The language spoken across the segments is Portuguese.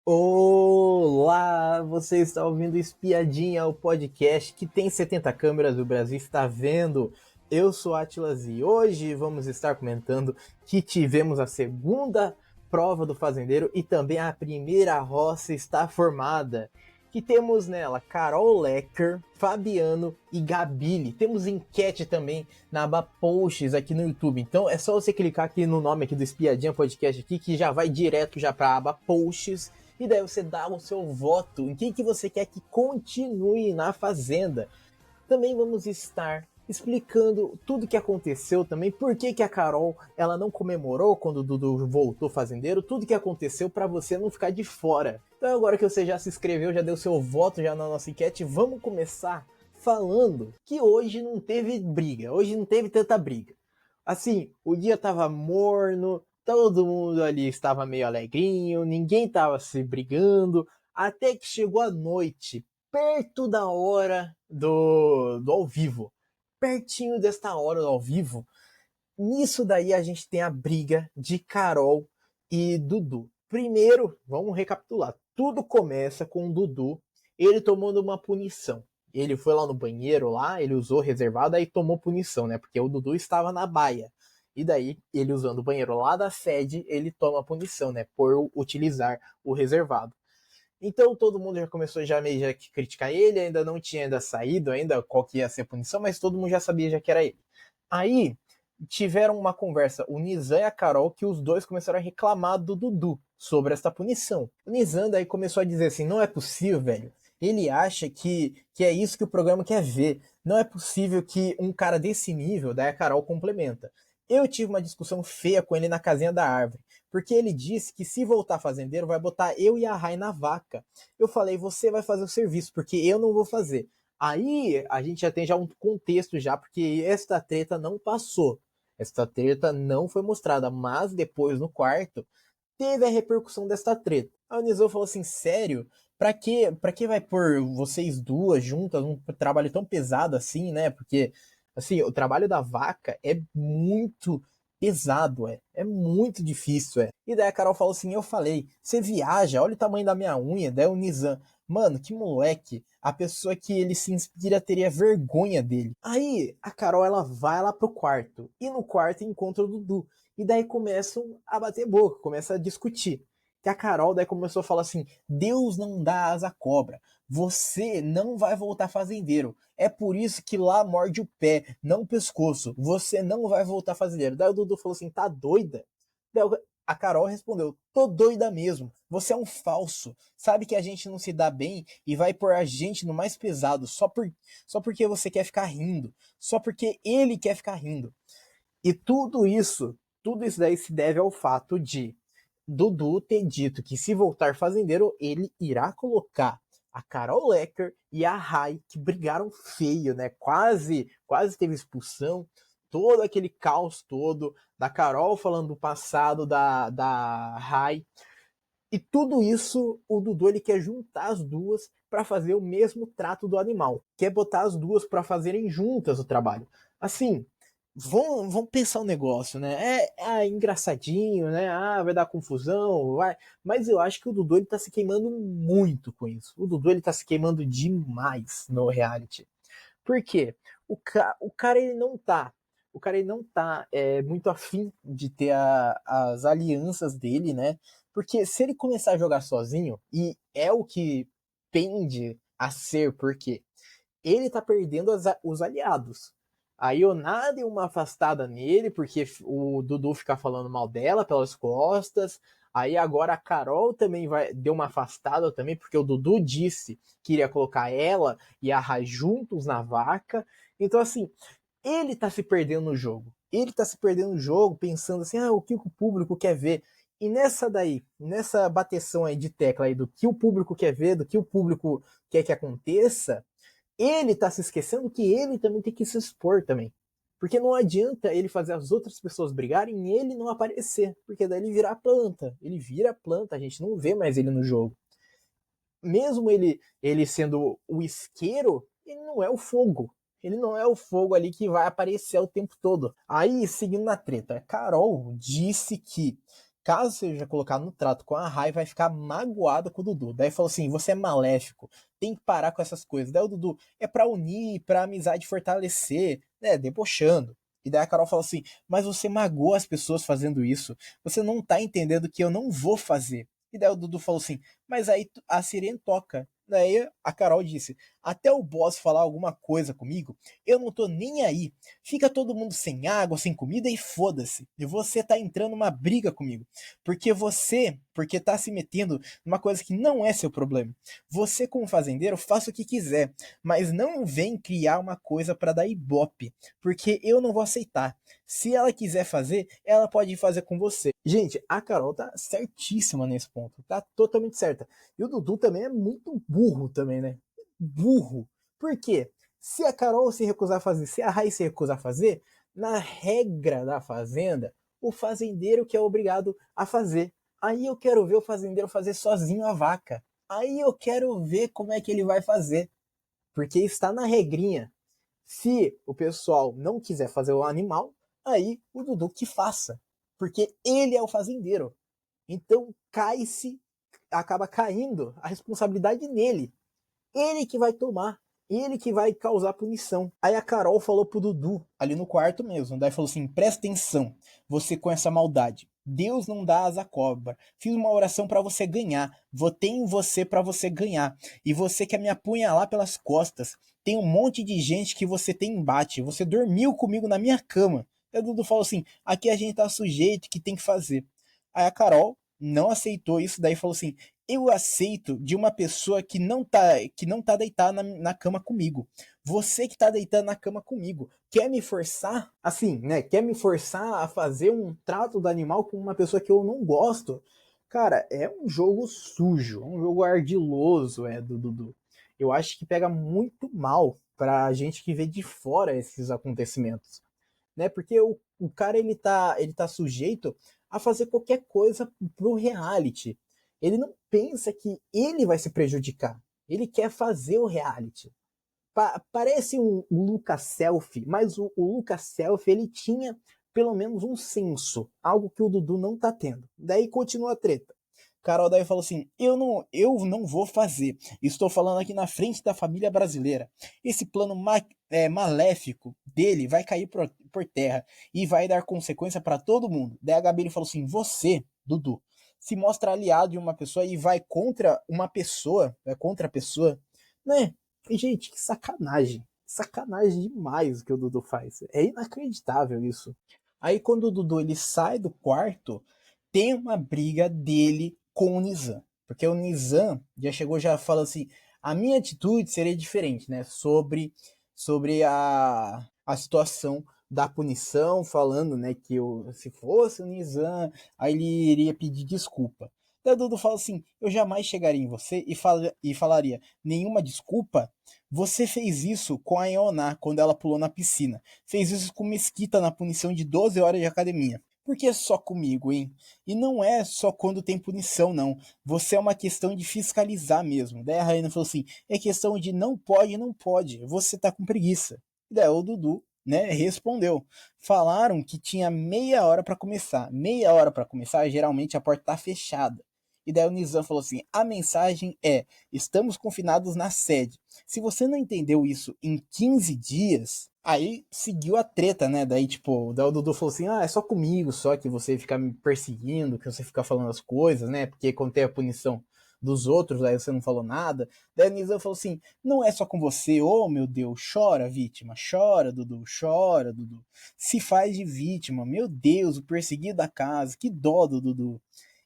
Olá, você está ouvindo Espiadinha, o podcast que tem 70 câmeras, o Brasil está vendo. Eu sou Atlas e hoje vamos estar comentando que tivemos a segunda prova do fazendeiro e também a primeira roça está formada. Que temos nela Carol Lecker, Fabiano e Gabile. Temos enquete também na aba posts aqui no YouTube. Então é só você clicar aqui no nome aqui do Espiadinha Podcast aqui que já vai direto já para a aba posts. E daí você dá o seu voto em quem que você quer que continue na Fazenda. Também vamos estar explicando tudo que aconteceu também, por que que a Carol ela não comemorou quando o Dudu voltou fazendeiro, tudo que aconteceu para você não ficar de fora. Então agora que você já se inscreveu, já deu seu voto já na nossa enquete, vamos começar falando que hoje não teve briga, hoje não teve tanta briga. Assim, o dia tava morno, todo mundo ali estava meio alegrinho, ninguém tava se brigando, até que chegou a noite, perto da hora do ao vivo. Pertinho desta hora do ao vivo, nisso daí a gente tem a briga de Carol e Dudu. Primeiro, vamos recapitular. Tudo começa com o Dudu, ele tomando uma punição. Ele foi lá no banheiro lá, ele usou reservado, aí tomou punição, né? Porque o Dudu estava na baia. E daí, ele usando o banheiro lá da sede, ele toma punição, né? Por utilizar o reservado. Então todo mundo já começou já meio já que criticar ele, ainda não tinha ainda saído ainda qual que ia ser a punição, mas todo mundo já sabia já que era ele. Aí tiveram uma conversa, o Nizam e a Carol, que os dois começaram a reclamar do Dudu sobre essa punição. O Nizam daí começou a dizer assim, não é possível, velho. Ele acha que é isso que o programa quer ver. Não é possível que um cara desse nível, daí a Carol complementa. Eu tive uma discussão feia com ele na casinha da árvore, porque ele disse que se voltar fazendeiro vai botar eu e a Rai na vaca. Eu falei, você vai fazer o serviço, porque eu não vou fazer. Aí a gente já tem já um contexto já, porque esta treta não passou. Esta treta não foi mostrada, mas depois no quarto teve a repercussão desta treta. A Unisou falou assim, sério? Pra que vai pôr vocês duas juntas um trabalho tão pesado assim, né? Porque, assim, o trabalho da vaca é muito pesado, é muito difícil, é. E daí a Carol falou assim, eu falei, você viaja, olha o tamanho da minha unha, daí o Nizam, mano, que moleque, a pessoa que ele se inspira teria vergonha dele. Aí a Carol, ela vai lá pro quarto, e no quarto encontra o Dudu, e daí começam a bater boca, começa a discutir. Que a Carol daí começou a falar assim, Deus não dá asa à cobra, você não vai voltar fazendeiro. É por isso que lá morde o pé, não o pescoço. Você não vai voltar fazendeiro. Daí o Dudu falou assim: tá doida? Daí a Carol respondeu: tô doida mesmo. Você é um falso. Sabe que a gente não se dá bem e vai pôr a gente no mais pesado só porque você quer ficar rindo. Só porque ele quer ficar rindo. E tudo isso daí se deve ao fato de Dudu ter dito que se voltar fazendeiro, ele irá colocar a Carol Lecker e a Rai, que brigaram feio, né? Quase teve expulsão. Todo aquele caos todo da Carol falando do passado da Rai. E tudo isso, o Dudu ele quer juntar as duas para fazer o mesmo trato do animal. Quer botar as duas para fazerem juntas o trabalho. Assim, vão pensar o um negócio, né? É engraçadinho, né? Ah, vai dar confusão, vai. Mas eu acho que o Dudu ele tá se queimando muito com isso. O Dudu ele tá se queimando demais no reality. Por quê? O cara ele não tá. O cara ele não tá muito afim de ter as alianças dele, né? Porque se ele começar a jogar sozinho, e é o que tende a ser, porque ele tá perdendo os aliados. A Ioná deu uma afastada nele, porque o Dudu fica falando mal dela pelas costas. Aí agora a Carol também deu uma afastada também, porque o Dudu disse que iria colocar ela e a Rai juntos na vaca. Então, assim, ele tá se perdendo no jogo. Ele tá se perdendo no jogo, pensando assim, o que o público quer ver. E nessa bateção aí de tecla aí do que o público quer ver, do que o público quer que aconteça, ele tá se esquecendo que ele também tem que se expor também. Porque não adianta ele fazer as outras pessoas brigarem e ele não aparecer. Porque daí ele vira planta. Ele vira planta, a gente não vê mais ele no jogo. Mesmo ele sendo o isqueiro, ele não é o fogo. Ele não é o fogo ali que vai aparecer o tempo todo. Aí, seguindo na treta, Carol disse que Caso seja colocado no trato com a Rai, vai ficar magoada com o Dudu. Daí falou assim: você é maléfico, tem que parar com essas coisas. Daí o Dudu é pra unir, pra amizade fortalecer, né? Debochando. E daí a Carol falou assim: mas você magoa as pessoas fazendo isso. Você não tá entendendo que eu não vou fazer. E daí o Dudu falou assim: mas aí a sirene toca. Daí a Carol disse: até o boss falar alguma coisa comigo, eu não tô nem aí. Fica todo mundo sem água, sem comida e foda-se. E você tá entrando numa briga comigo. Porque tá se metendo numa coisa que não é seu problema. Você, como fazendeiro, faça o que quiser, mas não vem criar uma coisa para dar ibope, porque eu não vou aceitar. Se ela quiser fazer, ela pode fazer com você. Gente, a Carol tá certíssima nesse ponto, tá totalmente certa. E o Dudu também é muito burro também, né? Burro. Por quê? Se a Carol se recusar a fazer, se a Rai se recusar a fazer, na regra da fazenda, o fazendeiro que é obrigado a fazer. Aí eu quero ver o fazendeiro fazer sozinho a vaca. Aí eu quero ver como é que ele vai fazer. Porque está na regrinha. Se o pessoal não quiser fazer o animal, aí o Dudu que faça. Porque ele é o fazendeiro. Então cai-se, acaba caindo a responsabilidade nele. Ele que vai tomar. Ele que vai causar punição. Aí a Carol falou pro Dudu, ali no quarto mesmo. Daí falou assim: presta atenção, você com essa maldade. Deus não dá asa à cobra. Fiz uma oração para você ganhar. Votei em você para você ganhar. E você quer me apunhalar pelas costas. Tem um monte de gente que você tem embate. Você dormiu comigo na minha cama. Aí o Dudu falou assim: aqui a gente tá sujeito, que tem que fazer. Aí a Carol não aceitou isso, daí falou assim: eu aceito de uma pessoa que não tá deitada na cama comigo. Você que tá deitando na cama comigo, quer me forçar, assim, né? Quer me forçar a fazer um trato do animal com uma pessoa que eu não gosto? Cara, é um jogo sujo, um jogo ardiloso, do Dudu. Eu acho que pega muito mal pra gente que vê de fora esses acontecimentos, né? Porque o cara ele tá sujeito a fazer qualquer coisa pro reality. Ele não pensa que ele vai se prejudicar. Ele quer fazer o reality. Parece um Lucas Selfie, mas o Lucas Selfie ele tinha pelo menos um senso, algo que o Dudu não tá tendo. Daí continua a treta. Carol daí falou assim: eu não vou fazer. Estou falando aqui na frente da família brasileira. Esse plano maléfico dele vai cair por terra e vai dar consequência para todo mundo. Daí a Gabi falou assim: você, Dudu, se mostra aliado de uma pessoa e vai contra uma pessoa, vai contra a pessoa, né? E, gente, que sacanagem. Sacanagem demais o que o Dudu faz. É inacreditável isso. Aí quando o Dudu ele sai do quarto, tem uma briga dele com o Nizam. Porque o Nizam já chegou já falando assim, a minha atitude seria diferente, né? Sobre a situação da punição, falando, né, que se fosse o Nizam, aí ele iria pedir desculpa. Daí o Dudu fala assim, eu jamais chegaria em você e falaria, nenhuma desculpa? Você fez isso com a Ioná quando ela pulou na piscina. Fez isso com Mesquita na punição de 12 horas de academia. Por que só comigo, hein? E não é só quando tem punição, não. Você é uma questão de fiscalizar mesmo. Daí a Raina falou assim: é questão de não pode, não pode. Você tá com preguiça. E daí o Dudu, né, respondeu. Falaram que tinha meia hora para começar. Meia hora para começar, geralmente a porta tá fechada. E daí o Nizam falou assim: a mensagem é: estamos confinados na sede. Se você não entendeu isso em 15 dias, aí seguiu a treta, né? Daí, tipo, daí o Dudu falou assim: ah, é só comigo, só que você fica me perseguindo, que você fica falando as coisas, né? Porque quando tem a punição dos outros, aí você não falou nada. Daí o Nizam falou assim: não é só com você, oh meu Deus, chora, vítima, chora, Dudu. Se faz de vítima, meu Deus, o perseguido da casa, que dó do Dudu.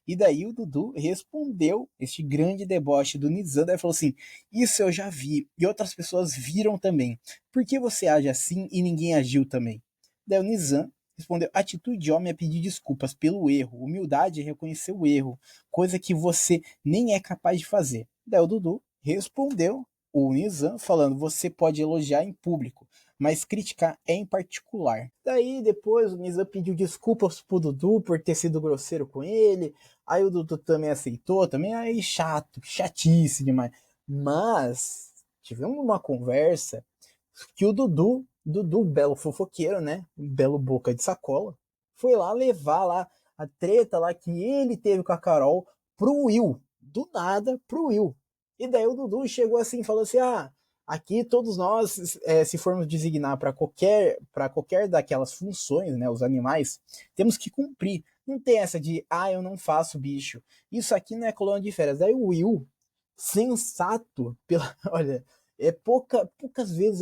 E daí o Dudu respondeu este grande deboche do Nizam, daí falou assim: isso eu já vi, e outras pessoas viram também. Por que você age assim e ninguém agiu também? Daí o Nizam respondeu: atitude de homem é pedir desculpas pelo erro, humildade é reconhecer o erro, coisa que você nem é capaz de fazer. Daí o Dudu respondeu o Nizam falando: você pode elogiar em público, mas criticar é em particular. Daí depois o Nizam pediu desculpas pro Dudu por ter sido grosseiro com ele. Aí o Dudu também aceitou, também aí chato, chatice demais. Mas tivemos uma conversa que o Dudu, belo fofoqueiro, né? Belo boca de sacola, foi lá levar lá a treta lá que ele teve com a Carol pro Will, do nada pro Will. E daí o Dudu chegou assim e falou assim: ah, aqui todos nós, se formos designar para qualquer daquelas funções, né, os animais, temos que cumprir. Não tem essa de, ah, eu não faço bicho. Isso aqui não é colônia de férias. Daí o Will, sensato, olha, poucas vezes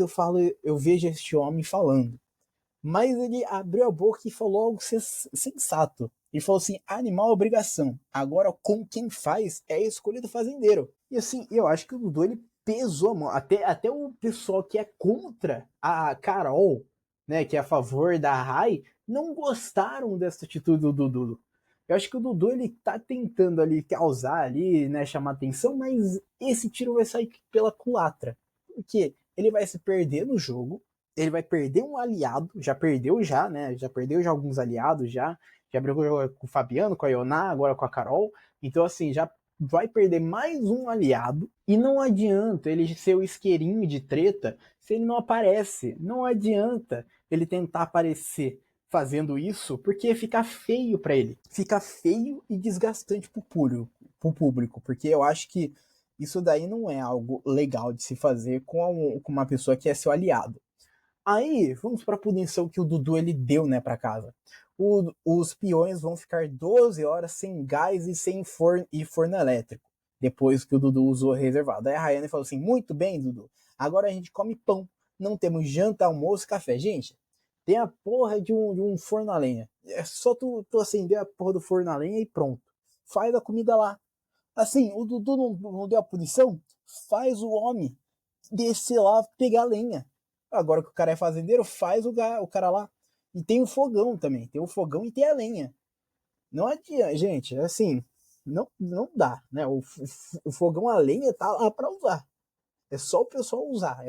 eu vejo este homem falando. Mas ele abriu a boca e falou algo sensato. Ele falou assim: animal é obrigação. Agora, com quem faz é a escolha do fazendeiro. E assim, eu acho que o Dudu ele pesou a mão. Até o pessoal que é contra a Carol, né, que é a favor da Rai, não gostaram dessa atitude do Dudu. Eu acho que o Dudu ele tá tentando ali causar ali, né, chamar atenção, mas esse tiro vai sair pela culatra. Porque ele vai se perder no jogo, ele vai perder um aliado, já perdeu já, né? Já perdeu já alguns aliados já brigou com o Fabiano, com a Ioná, agora com a Carol. Então assim, já vai perder mais um aliado e não adianta ele ser o isqueirinho de treta se ele não aparece. Não adianta ele tentar aparecer fazendo isso, porque fica feio para ele. Fica feio e desgastante pro público, porque eu acho que isso daí não é algo legal de se fazer com uma pessoa que é seu aliado. Aí, vamos para a punição que o Dudu ele deu, né, para casa. Os peões vão ficar 12 horas sem gás e sem forno elétrico, depois que o Dudu usou reservado. Aí a Rayane falou assim: muito bem, Dudu, agora a gente come pão. Não temos janta, almoço, café. Gente, tem a porra de um forno a lenha. É só tu acender a porra do forno a lenha e pronto. Faz a comida lá. Assim, o Dudu não deu a punição? Faz o homem descer lá pegar lenha. Agora que o cara é fazendeiro, faz o cara lá. E tem o fogão também. Tem o fogão e tem a lenha. Não adianta, gente, assim, não dá, né? O fogão a lenha tá lá para usar. É só o pessoal usar.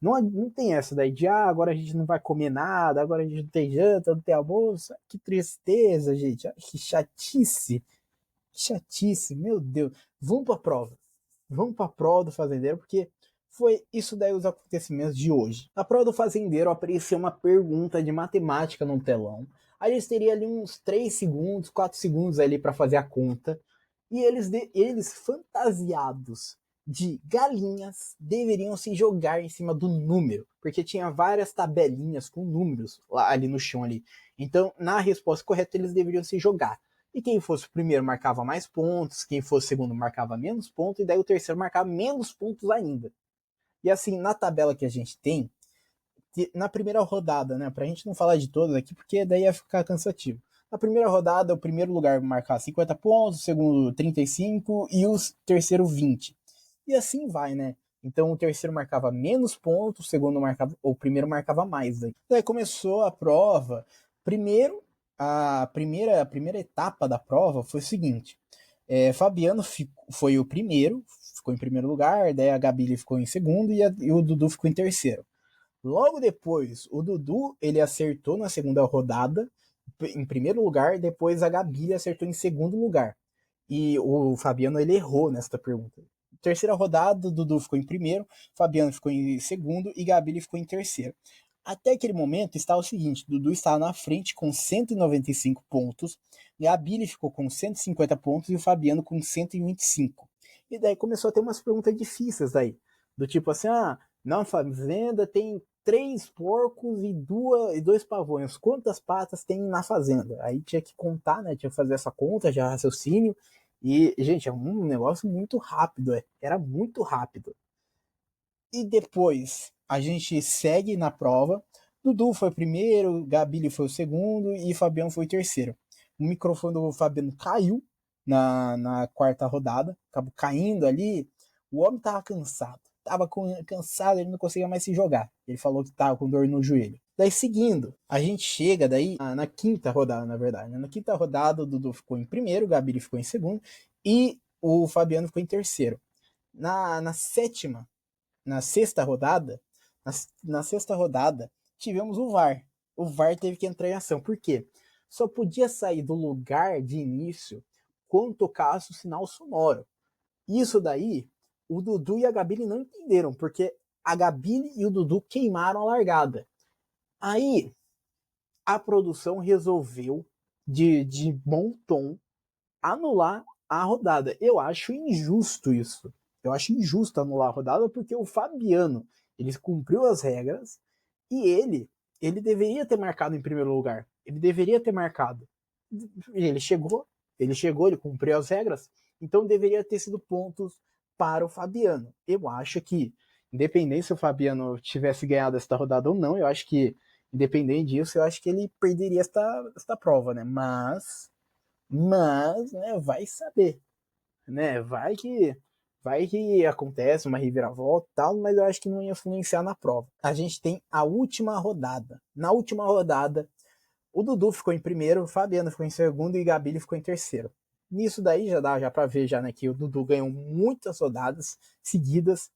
Não tem essa daí de, ah, agora a gente não vai comer nada, agora a gente não tem janta, não tem almoço. Que tristeza, gente. Que chatice. Que chatice, meu Deus. Vamos pra prova. Vamos pra prova do fazendeiro, porque foi isso daí os acontecimentos de hoje. Na prova do fazendeiro apareceu uma pergunta de matemática no telão. A gente teria ali uns 3 segundos, 4 segundos ali para fazer a conta. E eles fantasiados de galinhas deveriam se jogar em cima do número, porque tinha várias tabelinhas com números lá, ali no chão ali. Então, na resposta correta, eles deveriam se jogar. E quem fosse o primeiro marcava mais pontos, quem fosse o segundo marcava menos pontos, e daí o terceiro marcava menos pontos ainda. E assim, na tabela que a gente tem, na primeira rodada, né, pra gente não falar de todas aqui, porque daí ia ficar cansativo. Na primeira rodada, o primeiro lugar vai marcar 50 pontos, o segundo 35 e o terceiro 20. E assim vai, né? Então o terceiro marcava menos pontos, o primeiro marcava mais. Daí começou a prova. Primeiro, a primeira etapa da prova foi o seguinte: Fabiano foi o primeiro, ficou em primeiro lugar, daí a Gabi ficou em segundo e o Dudu ficou em terceiro. Logo depois, o Dudu ele acertou na segunda rodada em primeiro lugar, depois a Gabi acertou em segundo lugar. E o Fabiano ele errou nesta pergunta. Terceira rodada, o Dudu ficou em primeiro, Fabiano ficou em segundo e Gabi ficou em terceiro. Até aquele momento está o seguinte: Dudu estava na frente com 195 pontos, Gabi ficou com 150 pontos e o Fabiano com 125. E daí começou a ter umas perguntas difíceis aí, do tipo assim: ah, na fazenda tem 3 porcos e 2 pavões. Quantas patas tem na fazenda? Aí tinha que contar, né? Tinha que fazer essa conta de raciocínio. E, gente, é um negócio muito rápido, era muito rápido. E depois a gente segue na prova. Dudu foi o primeiro, Gabi foi o segundo e Fabiano foi o terceiro. O microfone do Fabiano caiu na quarta rodada, acabou caindo ali. O homem tava cansado, cansado, ele não conseguia mais se jogar. Ele falou que tava com dor no joelho. Daí seguindo, a gente chega daí na quinta rodada, na verdade. Na quinta rodada, o Dudu ficou em primeiro, o Gabi ficou em segundo e o Fabiano ficou em terceiro. Na sétima, na sexta rodada, na sexta rodada, tivemos o VAR. O VAR teve que entrar em ação. Por quê? Só podia sair do lugar de início quando tocasse o sinal sonoro. Isso daí, o Dudu e a Gabi não entenderam, porque a Gabi e o Dudu queimaram a largada. Aí, a produção resolveu de bom tom anular a rodada. Eu acho injusto isso. Eu acho injusto anular a rodada porque o Fabiano, ele cumpriu as regras e ele deveria ter marcado em primeiro lugar. Ele deveria ter marcado. Ele chegou, ele cumpriu as regras, então deveria ter sido pontos para o Fabiano. Eu acho que, independente se o Fabiano tivesse ganhado esta rodada ou não, eu acho que, independente disso, eu acho que ele perderia esta prova, né? Mas, né, vai saber, né? Vai que acontece uma reviravolta e tal, mas eu acho que não ia influenciar na prova. A gente tem a última rodada. Na última rodada, o Dudu ficou em primeiro, o Fabiano ficou em segundo e o Gabili ficou em terceiro. Nisso daí já dá já para ver já, né, que o Dudu ganhou muitas rodadas seguidas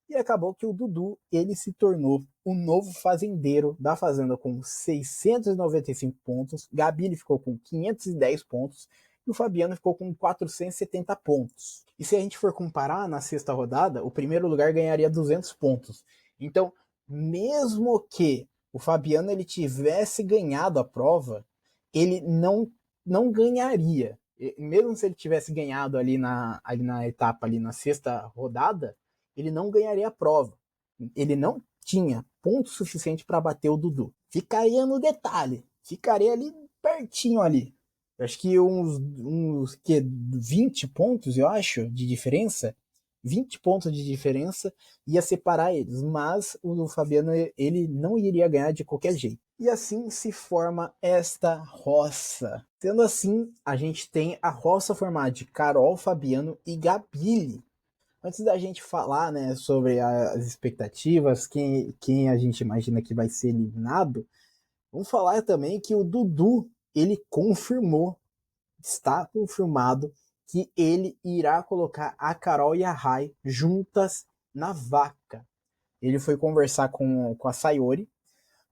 e acabou que o Dudu ele se tornou o novo fazendeiro da Fazenda com 695 pontos, Gabili ficou com 510 pontos e o Fabiano ficou com 470 pontos. E se a gente for comparar na sexta rodada, o primeiro lugar ganharia 200 pontos. Então, mesmo que o Fabiano ele tivesse ganhado a prova, ele não ganharia. Mesmo se ele tivesse ganhado ali na etapa, ali na sexta rodada, ele não ganharia a prova. Ele não tinha ponto suficiente para bater o Dudu. Ficaria no detalhe, ficaria ali pertinho ali. Eu acho que uns que 20 pontos, eu acho, de diferença. 20 pontos de diferença ia separar eles, mas o Fabiano ele não iria ganhar de qualquer jeito. E assim se forma esta roça. Sendo assim, a gente tem a roça formada de Carol, Fabiano e Gabili. Antes da gente falar, né, sobre as expectativas, quem a gente imagina que vai ser eliminado, vamos falar também que o Dudu, ele confirmou, está confirmado, que ele irá colocar a Carol e a Rai juntas na vaca. Ele foi conversar com a Sayori,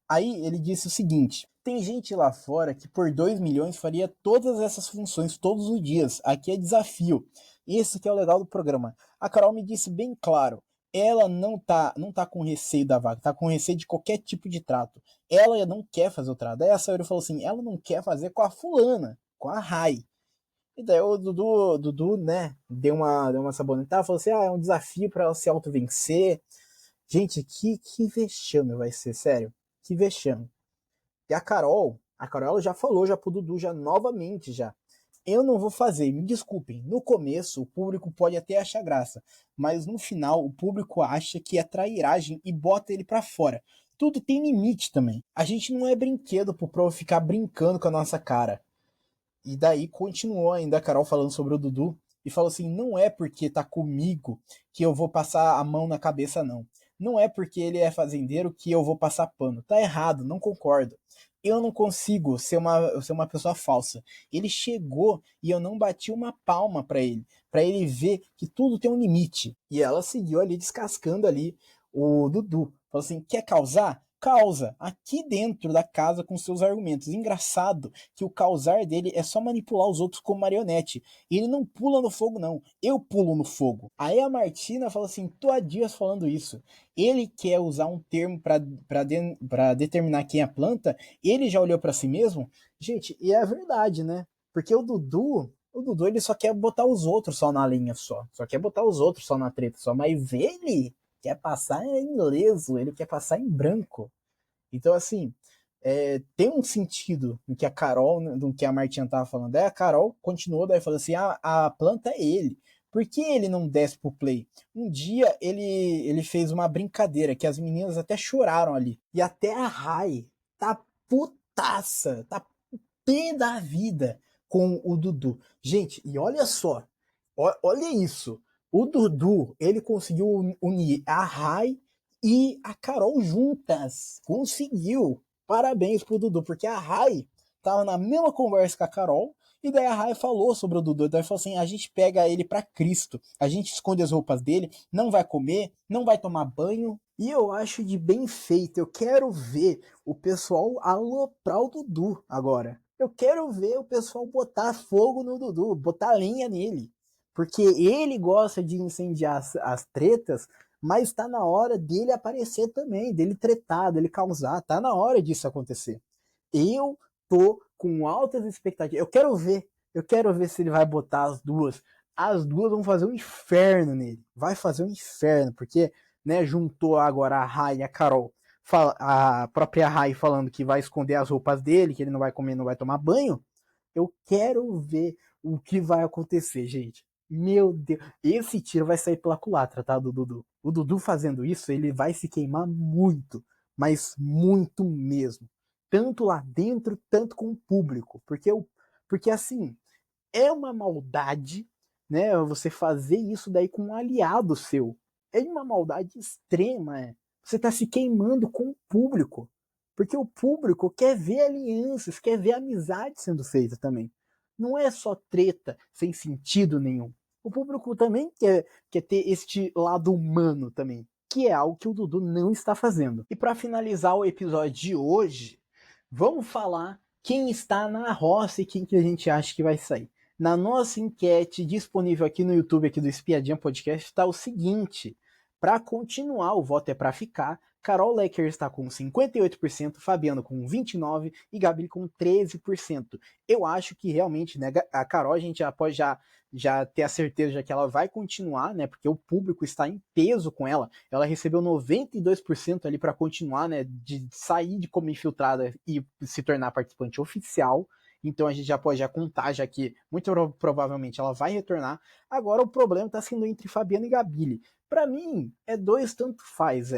aí ele disse o seguinte: tem gente lá fora que por 2 milhões faria todas essas funções todos os dias. Aqui é desafio. Esse que é o legal do programa. A Carol me disse bem claro. Ela não tá com receio da vaga, tá com receio de qualquer tipo de trato. Ela não quer fazer o trato. Daí a Sayori falou assim: ela não quer fazer com a fulana, com a Rai. E daí o Dudu, né, deu uma sabonetada, falou assim: é um desafio para ela se auto-vencer. Gente, que vexame vai ser, sério. Que vexame. E a Carol já falou já pro Dudu já novamente já. Eu não vou fazer, me desculpem. No começo o público pode até achar graça, mas no final o público acha que é trairagem e bota ele pra fora. Tudo tem limite também. A gente não é brinquedo pro povo ficar brincando com a nossa cara. E daí continuou ainda a Carol falando sobre o Dudu e falou assim: não é porque tá comigo que eu vou passar a mão na cabeça, não. Não é porque ele é fazendeiro que eu vou passar pano. Tá errado, não concordo. Eu não consigo ser uma pessoa falsa. Ele chegou e eu não bati uma palma para ele ver que tudo tem um limite. E ela seguiu ali descascando ali o Dudu. Falou assim: quer causar? Causa aqui dentro da casa com seus argumentos. Engraçado que o causar dele é só manipular os outros como marionete. E ele não pula no fogo, não. Eu pulo no fogo. Aí a Martina fala assim: tô há dias falando isso. Ele quer usar um termo para determinar quem é a planta. Ele já olhou para si mesmo. Gente, e é verdade, né? Porque o Dudu ele só quer botar os outros só na linha só. Só quer botar os outros só na treta só. Mas ele quer passar em leso, ele quer passar em branco. Então, assim, tem um sentido no que a Carol, no que a Martinha tava falando. Daí a Carol continuou, daí falou assim: a planta é ele. Por que ele não desce pro play? Um dia ele fez uma brincadeira que as meninas até choraram ali. E até a Rai tá putaça, tá pé da vida com o Dudu. Gente, e olha só, olha isso. O Dudu, ele conseguiu unir a Rai e a Carol juntas. Conseguiu. Parabéns pro Dudu, porque a Rai tava na mesma conversa com a Carol, e daí a Rai falou sobre o Dudu. Daí falou assim: a gente pega ele pra Cristo, a gente esconde as roupas dele, não vai comer, não vai tomar banho. E eu acho de bem feito. Eu quero ver o pessoal aloprar o Dudu agora. Eu quero ver o pessoal botar fogo no Dudu, botar lenha nele. Porque ele gosta de incendiar as tretas, mas tá na hora dele aparecer também, dele tretar, dele causar. Tá na hora disso acontecer. Eu tô com altas expectativas. Eu quero ver se ele vai botar as duas. As duas vão fazer um inferno nele. Vai fazer um inferno, porque, né, juntou agora a Rai e a Carol. A própria Rai falando que vai esconder as roupas dele, que ele não vai comer, não vai tomar banho. Eu quero ver o que vai acontecer, gente. Meu Deus, esse tiro vai sair pela culatra, tá, do Dudu. O Dudu fazendo isso, ele vai se queimar muito, mas muito mesmo. Tanto lá dentro, tanto com o público. Porque assim, é uma maldade, né, você fazer isso daí com um aliado seu. É uma maldade extrema, é. Você tá se queimando com o público. Porque o público quer ver alianças, quer ver amizade sendo feita também. Não é só treta sem sentido nenhum. O público também quer ter este lado humano também, que é algo que o Dudu não está fazendo. E para finalizar o episódio de hoje, vamos falar quem está na roça e quem que a gente acha que vai sair. Na nossa enquete disponível aqui no YouTube aqui do Espiadinha Podcast está o seguinte: para continuar, o voto é para ficar. Carol Lecker está com 58%, Fabiano com 29% e Gabi com 13%. Eu acho que realmente, né, a Carol a gente já pode já ter a certeza de que ela vai continuar, né, porque o público está em peso com ela. Ela recebeu 92% ali para continuar, né, de sair de como infiltrada e se tornar participante oficial. Então a gente já pode contar, já que muito provavelmente ela vai retornar. Agora o problema está sendo entre Fabiano e Gabi. Para mim, é dois tanto faz,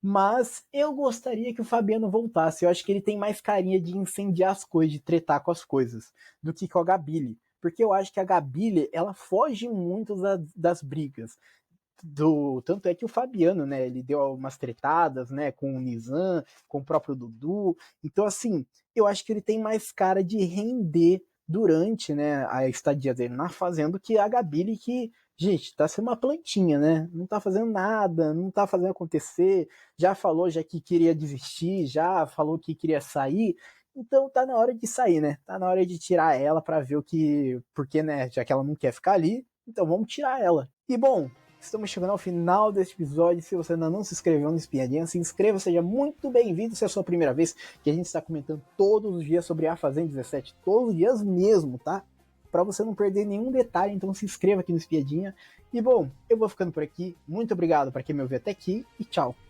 Mas eu gostaria que o Fabiano voltasse. Eu acho que ele tem mais carinha de incendiar as coisas, de tretar com as coisas, do que com a Gabi. Porque eu acho que a Gabi, ela foge muito das brigas. Tanto é que o Fabiano, né, ele deu umas tretadas, né, com o Nizam, com o próprio Dudu. Então, assim, eu acho que ele tem mais cara de render durante, né, a estadia dele na fazenda que a Gabi, que, gente, tá sendo uma plantinha, né? Não tá fazendo nada, não tá fazendo acontecer. Já falou já que queria desistir, já falou que queria sair. Então tá na hora de sair, né? Tá na hora de tirar ela para ver o que, porque, né, já que ela não quer ficar ali, então vamos tirar ela. E bom, estamos chegando ao final deste episódio. Se você ainda não se inscreveu no Espiadinha, se inscreva, seja muito bem-vindo. Se é a sua primeira vez, que a gente está comentando todos os dias sobre a Fazenda 17, todos os dias mesmo, tá? Para você não perder nenhum detalhe, então se inscreva aqui no Espiadinha. E bom, eu vou ficando por aqui. Muito obrigado para quem me ouviu até aqui e tchau.